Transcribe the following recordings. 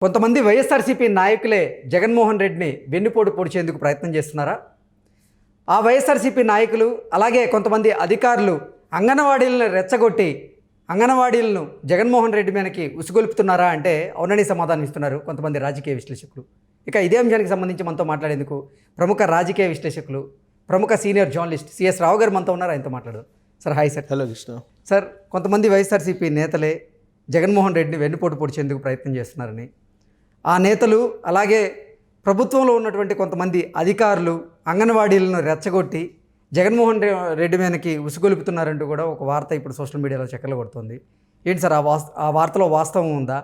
కొంతమంది వైఎస్ఆర్సీపీ నాయకులే జగన్మోహన్ రెడ్డిని వెన్నుపోటు పొడిచేందుకు ప్రయత్నం చేస్తున్నారా? ఆ వైఎస్ఆర్సీపీ నాయకులు అలాగే కొంతమంది అధికారులు అంగన్వాడీలను రెచ్చగొట్టి అంగన్వాడీలను జగన్మోహన్ రెడ్డి మీదకి ఉసుగొలుపుతున్నారా అంటే అవునని సమాధానం ఇస్తున్నారు కొంతమంది రాజకీయ విశ్లేషకులు. ఇక ఇదే అంశానికి సంబంధించి మనతో మాట్లాడేందుకు ప్రముఖ రాజకీయ విశ్లేషకులు, ప్రముఖ సీనియర్ జర్నలిస్ట్ సిఎస్ రావు గారు మనతో ఉన్నారు. ఆయనతో మాట్లాడదాం. Sir hi sir. Hello Krishna. Sir, కొంతమంది వైఎస్ఆర్సీపీ నేతలే జగన్మోహన్ రెడ్డిని వెన్నుపోటు పొడిచేందుకు ప్రయత్నం చేస్తున్నారని, ఆ నేతలు అలాగే ప్రభుత్వంలో ఉన్నటువంటి కొంతమంది అధికారులు అంగన్వాడీలను రెచ్చగొట్టి జగన్మోహన్ రెడ్డి మీదకి ఉసుగొలుపుతున్నారంటూ కూడా ఒక వార్త ఇప్పుడు సోషల్ మీడియాలో చక్కర్లు కొడుతుంది. ఏంటి సార్ ఆ వార్తలో వాస్తవం ఉందా?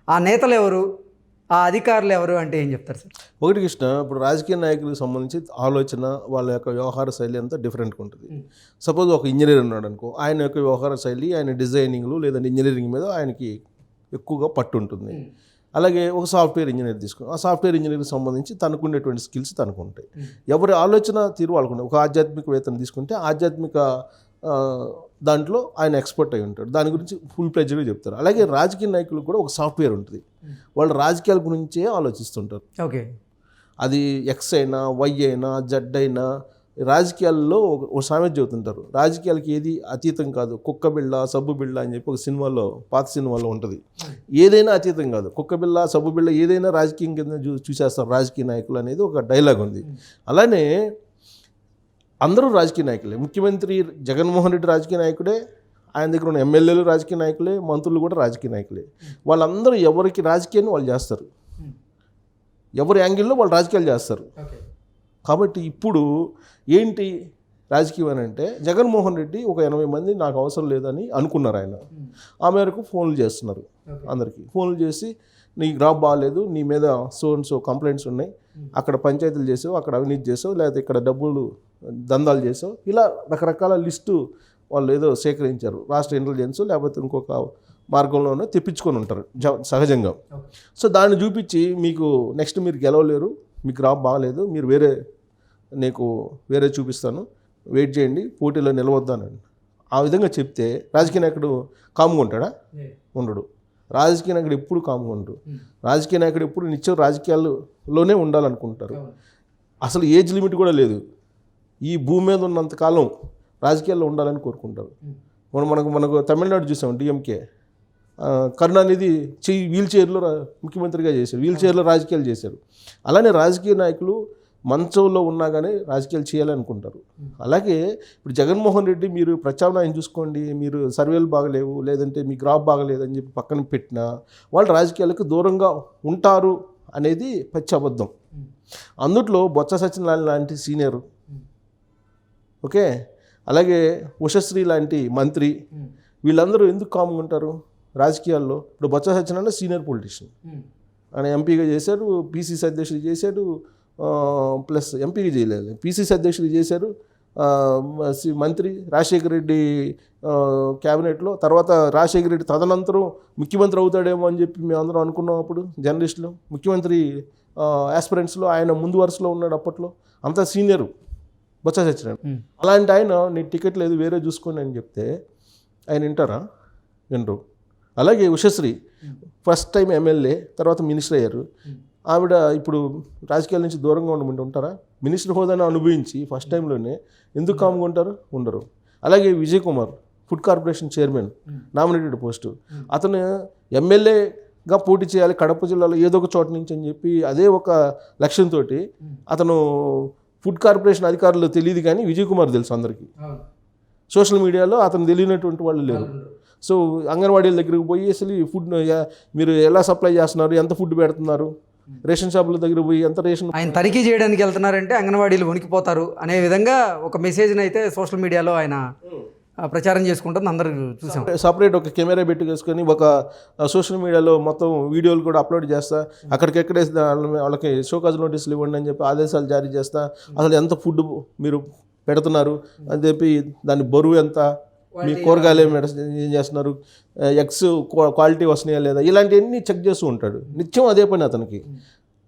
ఆ నేతలు ఎవరు, ఆ అధికారులు ఎవరు అంటే ఏం చెప్తారు సార్? ఒకటి కృష్ణ, ఇప్పుడు రాజకీయ నాయకులకు సంబంధించి ఆలోచన, వాళ్ళ యొక్క వ్యవహార శైలి అంతా డిఫరెంట్గా ఉంటుంది. సపోజ్ ఒక ఇంజనీర్ ఉన్నాడు అనుకో, ఆయన యొక్క వ్యవహార శైలి, ఆయన డిజైనింగ్లు లేదంటే ఇంజనీరింగ్ మీద ఆయనకి ఎక్కువగా పట్టు ఉంటుంది. అలాగే ఒక సాఫ్ట్వేర్ ఇంజనీర్ తీసుకుని, ఆ సాఫ్ట్వేర్ ఇంజనీర్కి సంబంధించి తనకు ఉండేటువంటి స్కిల్స్ తనకు ఉంటాయి. ఎవరి ఆలోచన తీరు వాళ్ళకుంటాయి. ఒక ఆధ్యాత్మికవేత్తను తీసుకుంటే ఆధ్యాత్మిక దాంట్లో ఆయన ఎక్స్పర్ట్ అయి ఉంటాడు, దాని గురించి ఫుల్ ప్లెడ్జ్గా చెప్తారు. అలాగే రాజకీయ నాయకులకు కూడా ఒక సాఫ్ట్వేర్ ఉంటుంది, వాళ్ళు రాజకీయాల గురించే ఆలోచిస్తుంటారు. ఓకే, అది ఎక్స్ అయినా, వై అయినా, జెడ్ అయినా, రాజకీయాల్లో ఒక సామెత చెబుతుంటారు, రాజకీయాలకి ఏది అతీతం కాదు, కుక్క బిళ్ళ సబ్బు బిళ్ళ అని చెప్పి ఒక సినిమాలో, పాత సినిమాలో ఉంటుంది. ఏదైనా అతీతం కాదు, కుక్క బిళ్ళ సబ్బు బిళ్ళ ఏదైనా రాజకీయం కింద చూసేస్తారు రాజకీయ నాయకులు అనేది ఒక డైలాగ్ ఉంది. అలానే అందరూ రాజకీయ నాయకులే. ముఖ్యమంత్రి జగన్మోహన్ రెడ్డి రాజకీయ నాయకుడే, ఆయన దగ్గర ఉన్న ఎమ్మెల్యేలు రాజకీయ నాయకులే, మంత్రులు కూడా రాజకీయ నాయకులే. వాళ్ళందరూ ఎవరికి రాజకీయాన్ని వాళ్ళు చేస్తారు, ఎవరి యాంగిల్లో వాళ్ళు రాజకీయాలు చేస్తారు. కాబట్టి ఇప్పుడు ఏంటి రాజకీయం అని అంటే, జగన్మోహన్ రెడ్డి ఒక 80 మంది నాకు అవసరం లేదని అనుకున్నారు ఆయన. ఆ మేరకు ఫోన్లు చేస్తున్నారు, అందరికీ ఫోన్లు చేసి నీ గ్రాఫ్ బాగాలేదు, నీ మీద సో అండ్ సో కంప్లైంట్స్ ఉన్నాయి, అక్కడ పంచాయతీలు చేసావు, అక్కడ అవినీతి చేసావు, లేకపోతే ఇక్కడ డబ్బులు దందాలు చేసావు, ఇలా రకరకాల లిస్టు వాళ్ళు ఏదో సేకరించారు. రాష్ట్ర ఇంటెలిజెన్స్ లేకపోతే ఇంకొక మార్గంలోనే తెప్పించుకొని ఉంటారు సహజంగా. సో దాన్ని చూపించి మీకు నెక్స్ట్ మీరు గెలవలేరు, మీ గ్రాఫ్ బాగాలేదు, మీరు వేరే చూపిస్తాను, వెయిట్ చేయండి, పోటీలో నిలవద్దానండి, ఆ విధంగా చెప్తే రాజకీయ నాయకుడు కామ్గా ఉంటాడా? ఉండడు. రాజకీయ నాయకుడు ఎప్పుడు కామ్గా ఉండడు. రాజకీయ నాయకుడు ఎప్పుడు నిత్యం రాజకీయాల్లోనే ఉండాలనుకుంటారు. అసలు ఏజ్ లిమిట్ కూడా లేదు. ఈ భూమి మీద ఉన్నంతకాలం రాజకీయాల్లో ఉండాలని కోరుకుంటారు. మనకు తమిళనాడు చూసాం, డిఎంకే కరుణానిధి వీల్ చైర్లో ముఖ్యమంత్రిగా చేశారు, వీల్ చైర్లో రాజకీయాలు చేశారు. అలానే రాజకీయ నాయకులు మంచంలో ఉన్నా కానీ రాజకీయాలు చేయాలనుకుంటారు. అలాగే ఇప్పుడు జగన్మోహన్ రెడ్డి మీరు ప్రత్యామ్నాయం చూసుకోండి, మీరు సర్వేలు బాగలేవు లేదంటే మీ గ్రాఫ్ బాగలేదు అని చెప్పి పక్కన పెట్టినా వాళ్ళు రాజకీయాలకు దూరంగా ఉంటారు అనేది పచ్చి అబద్ధం. అందుట్లో బొత్స సత్యనారాయణ లాంటి సీనియరు, ఓకే, అలాగే ఉషశ్రీ లాంటి మంత్రి, వీళ్ళందరూ ఎందుకు కామ్గా ఉంటారు రాజకీయాల్లో? ఇప్పుడు బొత్స సత్యనారాయణ సీనియర్ పొలిటీషియన్, ఆయన ఎంపీగా చేశారు, పీసీసీ అధ్యక్షుడు చేశాడు, ప్లస్ ఎంపీగా చేయలేదు, పీసీసీ అధ్యక్షుడు చేశారు, మంత్రి రాజశేఖర రెడ్డి క్యాబినెట్లో. తర్వాత రాజశేఖర రెడ్డి తదనంతరం ముఖ్యమంత్రి అవుతాడేమో అని చెప్పి మేమందరం అనుకున్నాం. అప్పుడు జర్నలిస్టులు ముఖ్యమంత్రి ఆస్పిరెంట్స్లో ఆయన ముందు వరుసలో ఉన్నాడు అప్పట్లో. అంత సీనియరు బొత్స సత్యనారాయణ. అలాంటి ఆయన నీ టికెట్ లేదు వేరే చూసుకోండి అని చెప్తే ఆయన వింటారా? వినరు. అలాగే ఉషశ్రీ ఫస్ట్ టైం ఎమ్మెల్యే, తర్వాత మినిస్టర్ అయ్యారు. ఆవిడ ఇప్పుడు రాజకీయాల నుంచి దూరంగా ఉండమంటే ఉంటారా? మినిస్టర్ హోదాను అనుభవించి ఫస్ట్ టైంలోనే ఎందుకు కామ్గా ఉంటారు? ఉండరు. అలాగే Vijay Kumar food corporation chairman, nominated post, అతను ఎమ్మెల్యేగా పోటీ చేయాలి కడప జిల్లాలో ఏదో ఒక చోట నుంచి అని చెప్పి అదే ఒక లక్ష్యంతో అతను ఫుడ్ కార్పొరేషన్ అధికారులు తెలియదు కానీ విజయ్ కుమార్ తెలుసు అందరికీ. సోషల్ మీడియాలో అతను తెలియనటువంటి వాళ్ళు లేరు. సో అంగన్వాడీల దగ్గరికి పోయి అసలు ఈ ఫుడ్ మీరు ఎలా సప్లై చేస్తున్నారు, ఎంత ఫుడ్ పెడుతున్నారు, రేషన్ షాపుల దగ్గర పోయి ఎంత రేషన్ ఆయన తనిఖీ చేయడానికి వెళ్తున్నారంటే అంగన్వాడీలు వణికిపోతారు అనే విధంగా ఒక మెసేజ్ని అయితే సోషల్ మీడియాలో ఆయన ప్రచారం చేసుకుంటుంది, అందరూ చూసాం. సపరేట్ ఒక కెమెరా పెట్టుకేసుకొని ఒక సోషల్ మీడియాలో మొత్తం వీడియోలు కూడా అప్లోడ్ చేస్తా, అక్కడికెక్కడే వాళ్ళకి షోకాజ్ నోటీసులు ఇవ్వండి అని చెప్పి ఆదేశాలు జారీ చేస్తా, అసలు ఎంత ఫుడ్ మీరు పెడుతున్నారు అని చెప్పి, దాని బరువు ఎంత, మీ కూరగాయలు ఏం చేస్తున్నారు, ఎగ్స్ క్వాలిటీ వస్తున్నాయా లేదా, ఇలాంటివన్నీ చెక్ చేస్తూ ఉంటాడు నిత్యం. అదే పని అతనికి.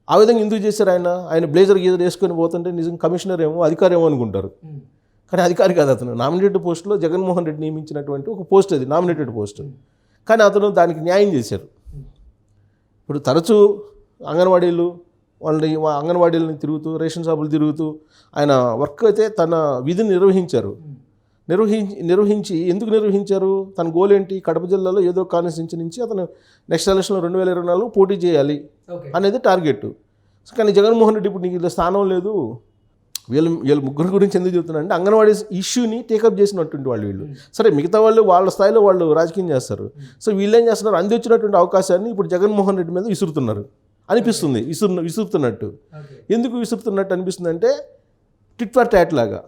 ఆ విధంగా ఎందుకు చేశారు? ఆయన బ్లేజర్ గీజర్ వేసుకొని పోతుంటే నిజంగా కమిషనర్ ఏమో అధికారి ఏమో అనుకుంటారు, కానీ అధికారి కాదు. అతను నామినేటెడ్ పోస్టులో జగన్మోహన్ రెడ్డి నియమించినటువంటి ఒక పోస్ట్, అది నామినేటెడ్ పోస్ట్, కానీ అతను దానికి న్యాయం చేశారు. ఇప్పుడు తరచూ అంగన్వాడీలు అంగన్వాడీలని తిరుగుతూ రేషన్ షాపులు తిరుగుతూ ఆయన వర్క్ అయితే తన విధిని నిర్వహించారు. నిర్వహించి ఎందుకు నిర్వహించారు? తన గోల్ ఏంటి? కడప జిల్లాలో ఏదో కాన్స్టిట్యూన్సీ నుంచి అతను నెక్స్ట్ ఎలక్షన్లో 2024 పోటీ చేయాలి అనేది టార్గెట్. కానీ జగన్మోహన్ రెడ్డి ఇప్పుడు నీకు ఇలా స్థానం లేదు. వీళ్ళ ముగ్గురు గురించి ఎందుకు చెప్తున్నా అంటే అంగన్వాడీ ఇష్యూని టేకప్ చేసినటువంటి వీళ్ళు. సరే మిగతా వాళ్ళు వాళ్ళ స్థాయిలో వాళ్ళు రాజకీయం చేస్తారు. సో వీళ్ళు ఏం చేస్తున్నారు? అందించినటువంటి అవకాశాన్ని ఇప్పుడు జగన్మోహన్ రెడ్డి మీద విసురుతున్నారు అనిపిస్తుంది. విసురుతున్నట్టు ఎందుకు విసురుతున్నట్టు అనిపిస్తుంది అంటే టిట్ ఫర్ టాట్ లాగా.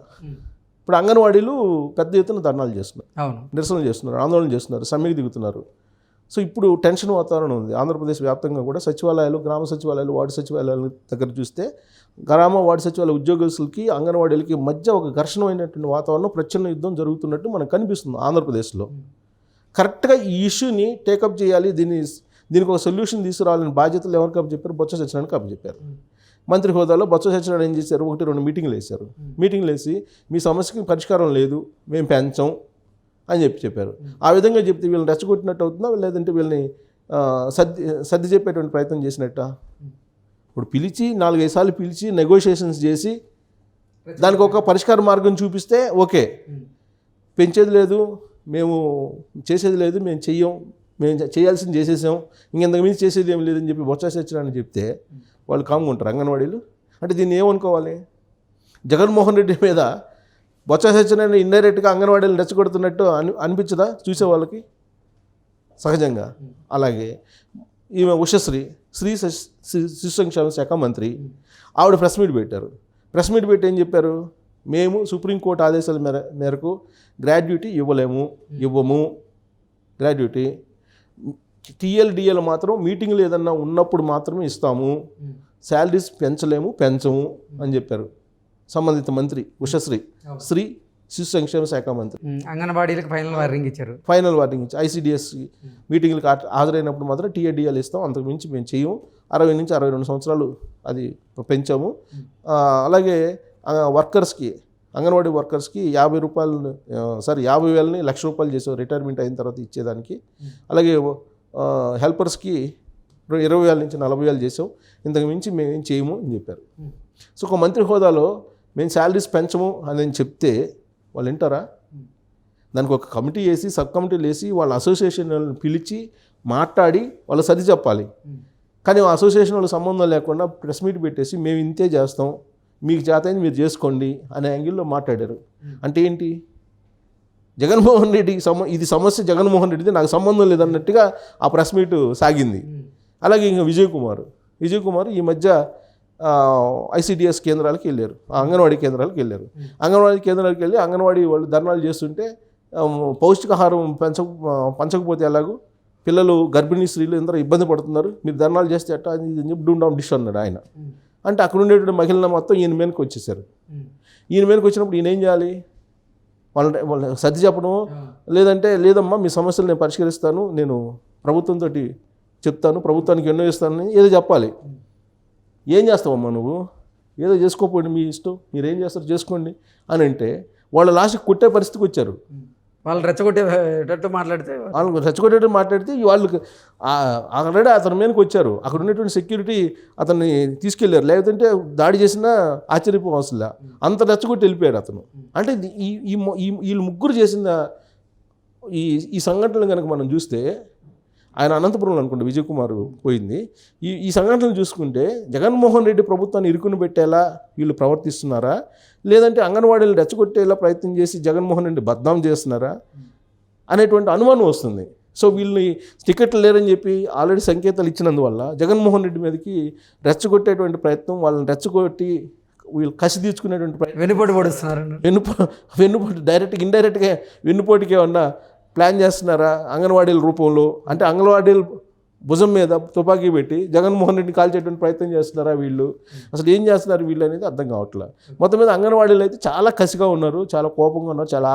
ఇప్పుడు అంగన్వాడీలు పెద్ద ఎత్తున ధర్నాలు చేస్తున్నారు, నిరసనలు చేస్తున్నారు, ఆందోళన చేస్తున్నారు, సమ్మెకు దిగుతున్నారు. సో ఇప్పుడు టెన్షన్ వాతావరణం ఉంది ఆంధ్రప్రదేశ్ వ్యాప్తంగా కూడా. సచివాలయాలు, గ్రామ సచివాలయాలు, వార్డు సచివాలయాల దగ్గర చూస్తే గ్రామ వార్డు సచివాలయ ఉద్యోగస్తులకి అంగన్వాడీలకి మధ్య ఒక ఘర్షణమైనటువంటి వాతావరణం, ప్రచ్ఛన్న యుద్ధం జరుగుతున్నట్టు మనకు కనిపిస్తుంది ఆంధ్రప్రదేశ్లో. కరెక్ట్గా ఈ ఇష్యూని టేకప్ చేయాలి, దీనికి ఒక సొల్యూషన్ తీసుకురావాలని బాధ్యతలు ఎవరికి అప్పచెప్పారు? బొత్స సత్యనారాయణకి అప్పచెప్పారు. మంత్రి హోదాలో బొత్స సత్యనారాయణ ఏం చేశారు? 1-2 మీటింగ్లు వేశారు. మీటింగ్లు వేసి మీ సమస్యకి పరిష్కారం లేదు, మేము పెంచాం అని చెప్పారు. ఆ విధంగా చెప్తే వీళ్ళని రెచ్చగొట్టినట్టు అవుతుందా, లేదంటే వీళ్ళని సర్ది చెప్పేటువంటి ప్రయత్నం చేసినట్ట? ఇప్పుడు పిలిచి 4-5 సార్లు పిలిచి నెగోషియేషన్స్ చేసి దానికి ఒక పరిష్కార మార్గం చూపిస్తే ఓకే. పెంచేది లేదు, మేము చేసేది లేదు, మేము చేయాల్సింది చేసేసాం, ఇంకెంతకు మించి చేసేది ఏం లేదని చెప్పి బొత్స సత్యనారాయణ చెప్తే వాళ్ళు కామ్గా ఉంటారు అంగన్వాడీలు. అంటే దీన్ని ఏమనుకోవాలి? జగన్మోహన్ రెడ్డి మీద బొత్స సత్యనారాయణ ఇండైరెక్ట్గా అంగన్వాడీలు రెచ్చగొడుతున్నట్టు అనిపించదా చూసే వాళ్ళకి సహజంగా? అలాగే ఈమె ఉషశ్రీ శిశు సంక్షేమ శాఖ మంత్రి, ఆవిడ ప్రెస్ మీట్ పెట్టారు. ప్రెస్ మీట్ పెట్టి ఏం చెప్పారు? మేము సుప్రీంకోర్టు ఆదేశాల మేరకు గ్రాడ్యుటీ ఇవ్వము గ్రాడ్యుటీ, టీఎల్డిఎల్ మాత్రం మీటింగ్లు ఏదన్నా ఉన్నప్పుడు మాత్రమే ఇస్తాము, శాలరీస్ పెంచము అని చెప్పారు సంబంధిత మంత్రి ఉషశ్రీ శిశు సంక్షేమ శాఖ మంత్రి. అంగన్వాడీలకు ఫైనల్ వార్నింగ్ ఇచ్చారు. ఐసిడిఎస్ మీటింగ్లకు హాజరైనప్పుడు మాత్రం టీఏడిఎల్ ఇస్తాం, అంతకు మించి మేము చేయము. 60 నుంచి 62 సంవత్సరాలు అది పెంచాము. అలాగే వర్కర్స్కి, అంగన్వాడీ వర్కర్స్కి 50,000ని ₹1,00,000 చేసాం రిటైర్మెంట్ అయిన తర్వాత ఇచ్చేదానికి. అలాగే హెల్పర్స్కి 20,000 నుంచి 40,000 చేసాం, ఇంతకు మించి మేము చేయము అని చెప్పారు. సో ఒక మంత్రి హోదాలో మేము శాలరీస్ పెంచము అని చెప్తే వాళ్ళు వింటారా? దానికి ఒక కమిటీ వేసి, సబ్ కమిటీలు వేసి, వాళ్ళ అసోసియేషన్ పిలిచి మాట్లాడి వాళ్ళు సరి చెప్పాలి. కానీ ఆ అసోసియేషన్ వాళ్ళ సంబంధం లేకుండా ప్రెస్ మీట్ పెట్టేసి మేము ఇంతే చేస్తాం, మీకు చేతైంది మీరు చేసుకోండి అనే యాంగిల్లో మాట్లాడారు. అంటే ఏంటి? జగన్మోహన్ రెడ్డికి ఇది సమస్య జగన్మోహన్ రెడ్డిది, నాకు సంబంధం లేదన్నట్టుగా ఆ ప్రెస్ మీట్ సాగింది. అలాగే ఇంకా విజయ్ కుమార్ ఈ మధ్య ఐసిడిఎస్ కేంద్రాలకు వెళ్ళారు, అంగన్వాడీ కేంద్రాలకు వెళ్ళారు. అంగన్వాడీ కేంద్రాలకు వెళ్ళి అంగన్వాడీ వాళ్ళు ధర్నాలు చేస్తుంటే పౌష్టికాహారం పంచకపోతే ఎలాగో, పిల్లలు గర్భిణీ స్త్రీలు ఎందరో ఇబ్బంది పడుతున్నారు, మీరు ధర్నాలు చేస్తే అట్టా అని చెప్పి డూమ్ డౌన్ డిష్ అన్నాడు ఆయన. అంటే అక్కడ ఉండేటువంటి మహిళలు మొత్తం ఈయన మీదకి వచ్చేసారు. ఈయన మీదకి వచ్చినప్పుడు ఈయన ఏం చేయాలి? వాళ్ళు సర్ది చెప్పడం, లేదమ్మా మీ సమస్యలు నేను పరిష్కరిస్తాను, నేను ప్రభుత్వంతో చెప్తాను, ప్రభుత్వానికి ఎన్నో ఇస్తానని ఏదో చెప్పాలి. ఏం చేస్తావమ్మా నువ్వు? ఏదో చేసుకోపోండి, మీ ఇష్టం, మీరేం చేస్తారు చేసుకోండి అని అంటే వాళ్ళు లాస్ట్కి కొట్టే పరిస్థితికి వచ్చారు. వాళ్ళు రెచ్చగొట్టేటట్టు మాట్లాడితే వాళ్ళకి ఆల్రెడీ అతని మీదకి వచ్చారు. అక్కడ ఉన్నటువంటి సెక్యూరిటీ అతన్ని తీసుకెళ్లారు, లేదంటే దాడి చేసినా ఆశ్చర్యపోవలసిందా, అంత రెచ్చగొట్టి వెళ్ళిపోయాడు అతను. అంటే వీళ్ళు ముగ్గురు చేసిన ఈ సంఘటనలు కనుక మనం చూస్తే, ఆయన అనంతపురంలో అనుకుంటే విజయ్ కుమార్ పోయింది, ఈ సంఘటనలు చూసుకుంటే జగన్మోహన్ రెడ్డి ప్రభుత్వాన్ని ఇరుకుని పెట్టేలా వీళ్ళు ప్రవర్తిస్తున్నారా, లేదంటే అంగన్వాడీలు రెచ్చగొట్టేలా ప్రయత్నం చేసి జగన్మోహన్ రెడ్డి బద్నాం చేస్తున్నారా అనేటువంటి అనుమానం వస్తుంది. సో వీళ్ళని టికెట్లు లేరని చెప్పి ఆల్రెడీ సంకేతాలు ఇచ్చినందువల్ల జగన్మోహన్ రెడ్డి మీదకి రెచ్చగొట్టేటువంటి ప్రయత్నం, వాళ్ళని రెచ్చగొట్టి వీళ్ళు కసి తీర్చుకునేటువంటి ప్రయత్నం, వెన్నుపోటు పొడుస్తున్నారు. వెన్నుపోటు డైరెక్ట్గా ఇండైరెక్ట్గా వెన్నుపోటుకి ఏమన్నా ప్లాన్ చేస్తున్నారా అంగన్వాడీల రూపంలో? అంటే అంగన్వాడీల భుజం మీద తుపాకీ పెట్టి జగన్మోహన్ రెడ్డిని కాల్చేటువంటి ప్రయత్నం చేస్తున్నారా వీళ్ళు? అసలు ఏం చేస్తున్నారు వీళ్ళు అనేది అర్థం కావట్లేదు. మొత్తం మీద అంగన్వాడీలు అయితే చాలా కసిగా ఉన్నారు, చాలా కోపంగా ఉన్నారు, చాలా